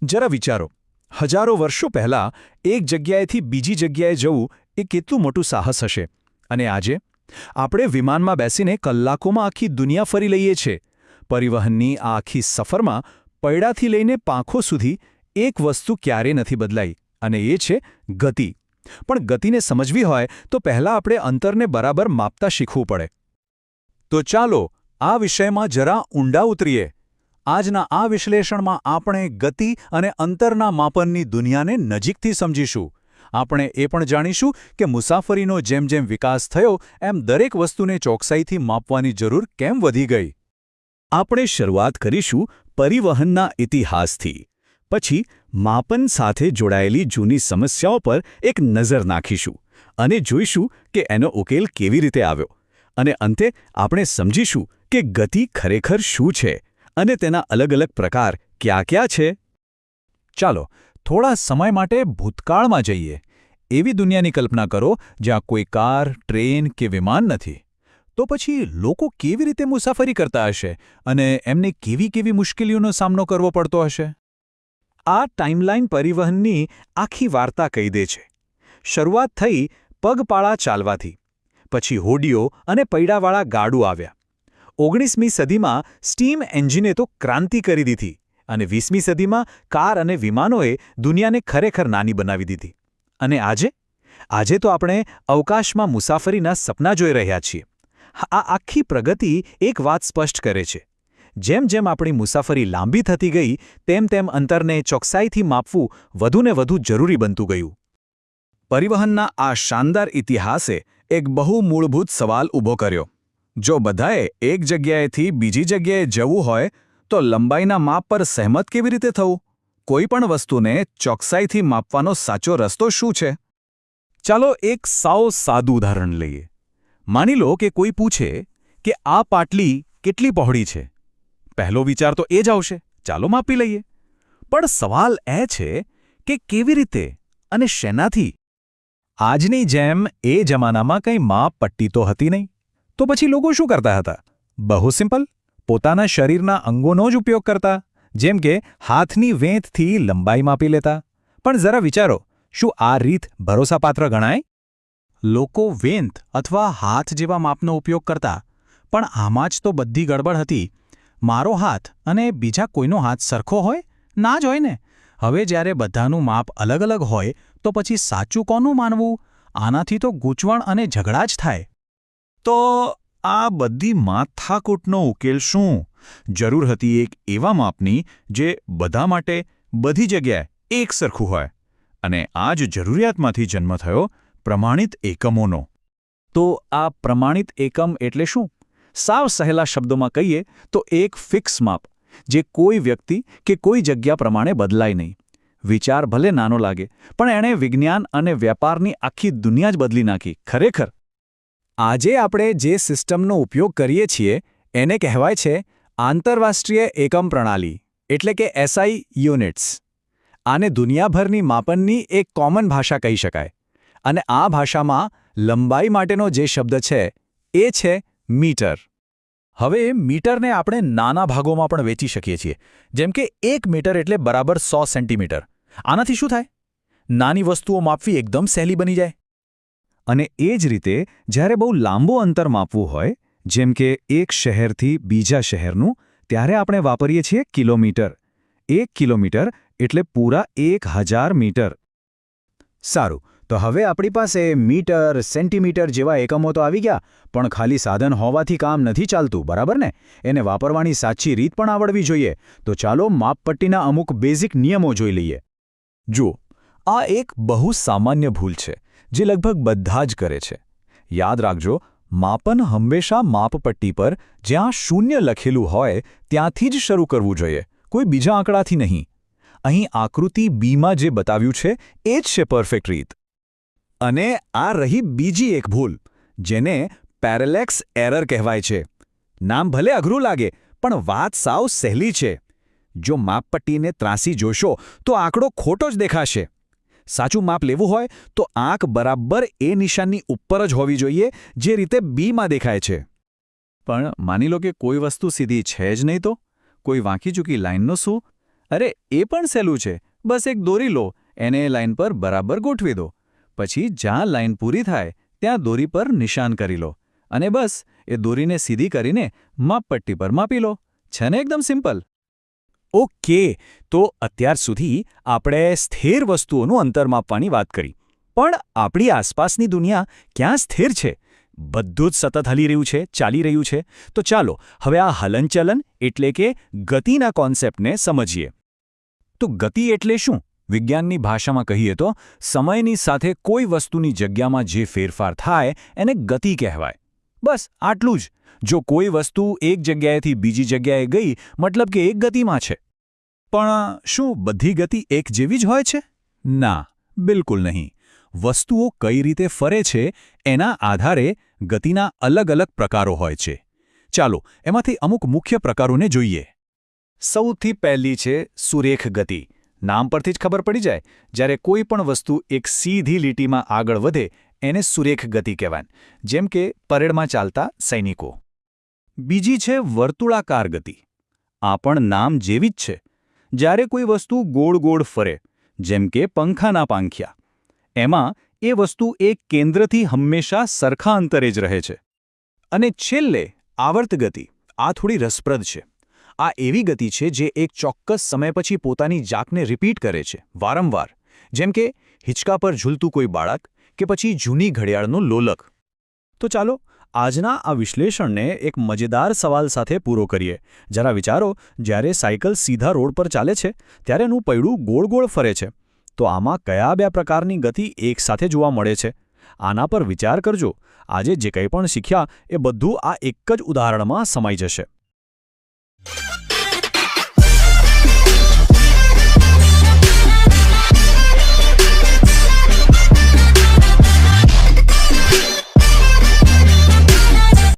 જરા વિચારો, હજારો વર્ષો પહેલાં એક જગ્યાએથી બીજી જગ્યાએ જવું એ કેટલું મોટું સાહસ હશે, અને આજે આપણે વિમાનમાં બેસીને કલાકોમાં આખી દુનિયા ફરી લઈએ છીએ. પરિવહનની આ આખી સફરમાં પૈડાથી લઈને પાંખો સુધી એક વસ્તુ ક્યારેય નથી બદલાઈ, અને એ છે ગતિ. પણ ગતિને સમજવી હોય તો પહેલાં આપણે અંતરને બરાબર માપતા શીખવું પડે. તો ચાલો આ વિષયમાં જરા ઊંડા ઉતરીએ. આજના આ વિશ્લેષણમાં આપણે ગતિ અને અંતરના માપનની દુનિયાને નજીકથી સમજીશું. આપણે એ પણ જાણીશું કે મુસાફરીનો જેમ જેમ વિકાસ થયો એમ દરેક વસ્તુને ચોકસાઈથી માપવાની જરૂર કેમ વધી ગઈ. આપણે શરૂઆત કરીશું પરિવહનના ઇતિહાસથી. પછી માપન સાથે જોડાયેલી જૂની સમસ્યાઓ પર એક નજર નાખીશું અને જોઈશું કે એનો ઉકેલ કેવી રીતે આવ્યો. અને અંતે આપણે સમજીશું કે ગતિ ખરેખર શું છે અને તેના અલગ અલગ પ્રકાર કયા કયા છે. ચાલો થોડા સમય માટે ભૂતકાળમાં જઈએ. એવી દુનિયાની કલ્પના કરો જ્યાં કોઈ કાર, ટ્રેન કે વિમાન નથી. તો પછી લોકો કેવી રીતે મુસાફરી કરતા હશે અને એમને કેવી કેવી મુશ્કેલીઓનો સામનો કરવો પડતો હશે? આ ટાઈમલાઈન પરિવહનની આખી વાર્તા કહી દે છે. શરૂઆત થઈ પગપાળા ચાલવાથી. પછી હોડીઓ અને પૈડાવાળા ગાડું આવ્યા. 19મી સદીમાં સ્ટીમ એન્જિને તો ક્રાંતિ કરી દીધી અને 20મી સદીમાં કાર અને વિમાનોએ દુનિયાને ખરેખર નાની બનાવી દીધી. અને આજે તો આપણે અવકાશમાં મુસાફરીના સપના જોઈ રહ્યા છીએ. આ આખી પ્રગતિ એક વાત સ્પષ્ટ કરે છે. જેમ જેમ આપણી મુસાફરી લાંબી થતી ગઈ તેમ તેમ અંતરને ચોકસાઈથી માપવું વધુને વધુ જરૂરી બનતું ગયું. પરિવહનના આ શાનદાર ઇતિહાસે એક બહુ મૂળભૂત સવાલ ઊભો કર્યો. જો બધાએ એક જગ્યાએથી બીજી જગ્યાએ જવું હોય તો લંબાઈના માપ પર સહેમત કેવી રીતે થવું? કોઈ પણ વસ્તુને ચોકસાઈથી માપવાનો સાચો રસ્તો શું છે? ચાલો એક સાવ સાદું ઉદાહરણ લઈએ. માની લો કે કોઈ પૂછે કે આ પાટલી કેટલી પહોળી છે. પહેલો વિચાર તો એ જ આવશે, ચાલો માપી લઈએ. પણ સવાલ એ છે કે કેવી રીતે અને શેનાથી? આજની જેમ એ જમાનામાં કંઈ માપ પટ્ટી તો હતી નહીં. તો પછી લોકો શું કરતા હતા? બહુ સિમ્પલ, પોતાના શરીરના અંગોનો જ ઉપયોગ કરતા. જેમ કે હાથની વેંતથી લંબાઈ માપી લેતા. પણ જરા વિચારો, શું આ રીત ભરોસાપાત્ર ગણાય? લોકો વેંત અથવા હાથ જેવા માપનો ઉપયોગ કરતા, પણ આમાં જ તો બધી ગડબડ હતી. મારો હાથ અને બીજા કોઈનો હાથ સરખો હોય? ના જ હોય ને. હવે જ્યારે બધાનું માપ અલગ અલગ હોય તો પછી સાચું કોનું માનવું? આનાથી તો ગૂંચવણ અને ઝઘડા જ થાય. તો આ બધી માથાકૂટનો ઉકેલ શું? જરૂર હતી એક એવા માપની જે બધા માટે બધી જગ્યાએ એક સરખું હોય. અને આ જ જરૂરિયાતમાંથી જન્મ થયો પ્રમાણિત એકમોનો. તો આ પ્રમાણિત એકમ એટલે શું? સાવ સહેલા શબ્દોમાં કહીએ તો એક ફિક્સ માપ, જે કોઈ વ્યક્તિ કે કોઈ જગ્યા પ્રમાણે બદલાય નહીં. વિચાર ભલે નાનો લાગે, પણ એણે વિજ્ઞાન અને વ્યાપારની આખી દુનિયા જ બદલી નાખી. ખરેખર આજે આપણે જે સિસ્ટમનો ઉપયોગ કરીએ છીએ એને કહેવાય છે આંતરરાષ્ટ્રીય એકમ પ્રણાલી, એટલે કે એસઆઈ યુનિટ્સ. આને દુનિયાભરની માપનની એક કોમન ભાષા કહી શકાય. અને આ ભાષામાં લંબાઈ માટેનો જે શબ્દ છે એ છે મીટર. હવે મીટરને આપણે નાના ભાગોમાં પણ વેચી શકીએ છીએ. જેમ કે 1 મીટર એટલે બરાબર 100 સેન્ટીમીટર. આનાથી શું થાય? નાની વસ્તુઓ માપવી એકદમ સહેલી બની જાય. અને એ જ રીતે જ્યારે બહુ લાંબો અંતર માપવું હોય, જેમ કે એક શહેરથી બીજા શહેરનું, ત્યારે આપણે વાપરીએ છીએ કિલોમીટર. 1 કિલોમીટર એટલે પૂરા 1000 મીટર. સારું, તો હવે આપણી પાસે મીટર, સેન્ટીમીટર જેવા એકમો તો આવી ગયા, પણ ખાલી સાધન હોવાથી કામ નથી ચાલતું, બરાબર ને? એને વાપરવાની સાચી રીત પણ આવડવી જોઈએ. તો ચાલો માપપટ્ટીના અમુક બેઝિક નિયમો જોઈ લઈએ. જુઓ, આ એક બહુ સામાન્ય ભૂલ છે જે લગભગ બધા જ કરે છે. યાદ રાખજો, માપન હંમેશા માપપટ્ટી પર જ્યાં 0 લખેલું હોય ત્યાંથી જ શરૂ કરવું જોઈએ, કોઈ બીજા આંકડાથી નહીં. અહીં આકૃતિ બીમાં જે બતાવ્યું છે એ જ છે પરફેક્ટ રીત. અને આ રહી બીજી એક ભૂલ, જેને પેરેલેક્સ એરર કહેવાય છે. નામ ભલે અઘરું લાગે, પણ વાત સાવ સહેલી છે. જો માપપટ્ટીને ત્રાંસી જોશો તો આંકડો ખોટો જ દેખાશે. સાચું માપ લેવું હોય તો આંક બરાબર એ નિશાનની ઉપર જ હોવી જોઈએ જે રીતે બીમાં દેખાય છે. પણ માની લો કે કોઈ વસ્તુ સીધી છે જ નહીં, તો કોઈ વાંકી ચૂકી લાઇનનો શું? અરે એ પણ સહેલું છે. બસ એક દોરી લો, એને લાઇન પર બરાબર ગોઠવી દો. પછી જ્યાં લાઇન પૂરી થાય ત્યાં દોરી પર નિશાન કરી લો અને બસ એ દોરીને સીધી કરીને માપપટ્ટી પર માપી લો. છે ને એકદમ સિમ્પલ. ઓકે, તો અત્યાર સુધી આપણે સ્થિર વસ્તુઓનું અંતર માપવાની વાત કરી. પણ આપણી આસપાસની દુનિયા ક્યાં સ્થિર છે? બધું જ સતત હલી રહ્યું છે, ચાલી રહ્યું છે. તો ચાલો હવે આ હલનચલન એટલે કે ગતિના કોન્સેપ્ટને સમજીએ. તો ગતિ એટલે શું? વિજ્ઞાનની ભાષામાં કહીએ તો સમયની સાથે કોઈ વસ્તુની જગ્યામાં જે ફેરફાર થાય એને ગતિ કહેવાય. બસ આટલું જ. જો કોઈ વસ્તુ એક જગ્યાએથી બીજી જગ્યાએ ગઈ મતલબ કે એક ગતિમાં છે. પણ શું બધી ગતિ એક જેવી જ હોય છે? ના, બિલકુલ નહીં. વસ્તુઓ કઈ રીતે ફરે છે એના આધારે ગતિના અલગ અલગ પ્રકારો હોય છે. ચાલો એમાંથી અમુક મુખ્ય પ્રકારોને જોઈએ. સૌથી પહેલી છે સુરેખ ગતિ. નામ પરથી જ ખબર પડી જાય. જ્યારે કોઈ પણ વસ્તુ એક સીધી લીટીમાં આગળ વધે એને સુરેખ ગતિ કહેવાય. જેમ કે પરેડમાં ચાલતા સૈનિકો. બીજી છે વર્તુળાકાર ગતિ. આ પણ નામ જેવી જ છે. જ્યારે કોઈ વસ્તુ ગોળ ગોળ ફરે, જેમ કે પંખાના પાંખિયા, એમાં એ વસ્તુ એક કેન્દ્રથી હંમેશા સરખા અંતરે જ રહે છે. અને છેલ્લે આવર્ત ગતિ. આ થોડી રસપ્રદ છે. આ એવી ગતિ છે જે એક ચોક્કસ સમય પછી પોતાની જાતને રિપીટ કરે છે, વારંવાર. જેમ કે હિંચકા પર ઝૂલતું કોઈ બાળક કે પછી જૂની ઘડિયાળનો લોલક. તો ચાલો આજના આ વિશ્લેષણને એક મજેદાર સવાલ સાથે પૂરો કરીએ. જરા વિચારો, જ્યારે સાયકલ સીધા રોડ પર ચાલે છે ત્યારે એનું પૈડું ગોળ ગોળ ફરે છે. તો આમાં કયા બે પ્રકારની ગતિ એકસાથે જોવા મળે છે? આના પર વિચાર કરજો. આજે જે કંઈ પણ શીખ્યા એ બધું આ એક જ ઉદાહરણમાં સમાઈ જશે.